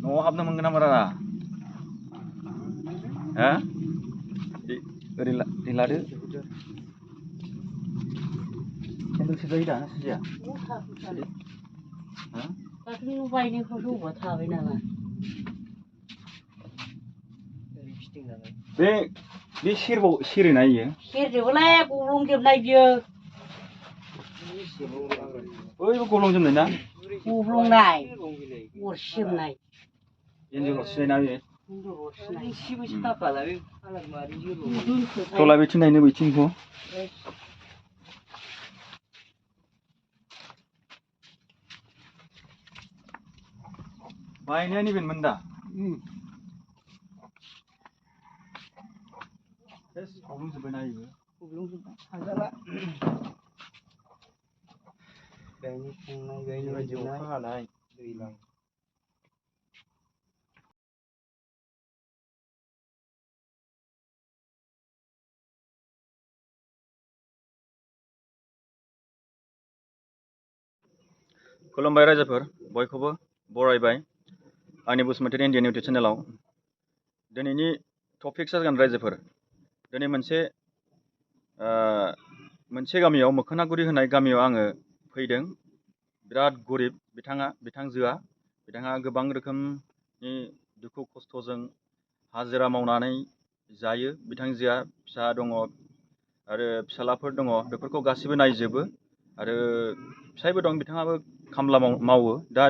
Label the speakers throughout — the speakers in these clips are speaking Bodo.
Speaker 1: न'आव हाबनो मोनगोन ना मोना हा ओरै लादो सेन्देल सोजायो दा ना सोजाया
Speaker 2: दाख्लै न' बायनायफ्राव जौबा थाबाय नामा
Speaker 1: बे सेरोना इयो
Speaker 2: सेरजोबोलाय गब्लंजोबनाय बियो
Speaker 1: बैबो गब्लंजोबनाय ना
Speaker 2: गब्लंनाय अर सेबनाय
Speaker 1: एन्जर अरसिनाय ना
Speaker 2: बेयो
Speaker 1: थला बिथिं नायनो बिथिंखौ बायनाया नैबेमोन दा गब्लंजोब्बायना इयो
Speaker 2: गब्लंजोब्बाय थांजाला गायनो थांनाय गायनो बायदि अखा हानाय दैज्लां
Speaker 1: खुलुमबाय रायजोफोर बयखौबो बरायबाय आंनि बसुमतारी इन्डिया निउटि चेनेलाव दिनैनि टपिक्सआ जागोन रायजोफोर दिनै मोनसे गामियाव मोखोनागुरि होननाय गामियाव आङो फैदों बिराद गरिब बिथाङा गोबां रोखोमनि दुखु खस्थ'जों हाजिरा मावनानै जायो बिथांजोआ फिसा दङ आरो फिसालाफोर दङ बेफोरखौ गासिबो नायजोबो आरो फिसायबो दं बिथाङाबो खामला मावो दा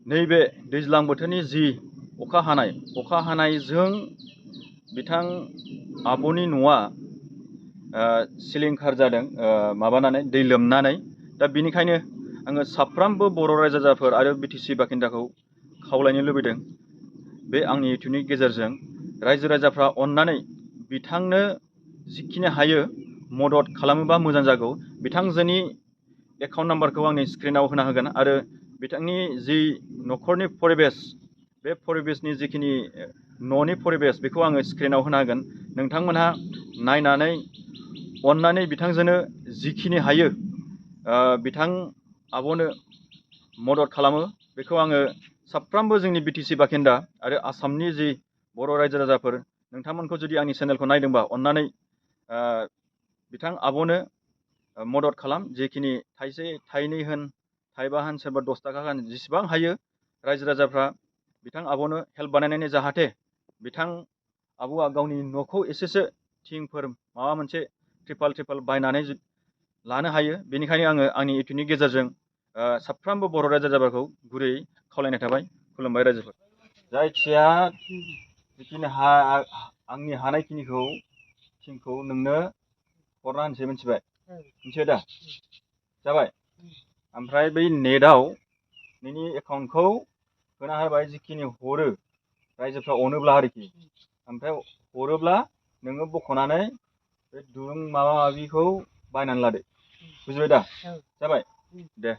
Speaker 1: नैबे दैज्लां बोथोरनि जि अखा हानायजों बिथां आब'नि न'आ सिलिंखार जादों माबानानै दै लोमनानै दा बिनिखायनो आङो साफ्रोमबो बर' रायजो राजाफोर आरो बिटिसि बासिन्दाखौ खावलायनो लुबैदों बे आंनि इउटिउबनि गेजेरजों रायजो राजाफ्रा अननानै बिथांनो जिखिनि हायो मदद खालामोबा मोजां जागौ बिथांजोनि एकाउन्ट नाम्बारखौ आंनि स्क्रिनाव होना होगोन आरो बिथांनि जि न'खरनि परिबेस बे परिबेसनि जिखिनि न'नि परिबेस बेखौ आङो स्क्रिनाव होना होगोन नोंथांमोनहा नायनानै अननानै बिथांजोनो जिखिनि हायो बिथां आब'नो मदद खालामो बेखौ आङो साफ्रोमबो जोंनि बिटिसि बासिन्दा आरो आसामनि जि बर' रायजो राजाफोर नोंथांमोनखौ जुदि आंनि चेनेलखौ नायदोंबा अननानै बिथां आब'नो मदद खालाम जेखिनि थाइसे थाइनै होन थाइबा होन सोरबा 10 थाखा होन जेसेबां हायो रायजो राजाफ्रा बिथां आब'नो हेल्प बानायनानै जाहाथे बिथां आब'आ गावनि न'खौ एसेसो थिंफोर माबा मोनसे ट्रिपाल बायनानै लानो हायो बेनिखायनो आङो आंनि इउटिउबनि गेजेरजों साफ्रोमबो बर' रायजो राजाफोरखौ गुरैयै खावलायनाय थाबाय खुलुमबाय रायजोफोर जायखिया जिखिनि आंनि हानायखिनिखौ थिंखौ नोंनो हरना होनसै मिथिबाय मिथिबाय दा जाबाय ओमफ्राय बै नेटआव नोंनि एकाउन्टखौ होना होबाय जिखिनि हरो रायजोफ्रा अनोब्ला आरोखि ओमफ्राय हरोब्ला नोङो बख'नानै बे दुरुं माबा माबिखौ बायनानै लादो बुजिबाय दा जाबाय दे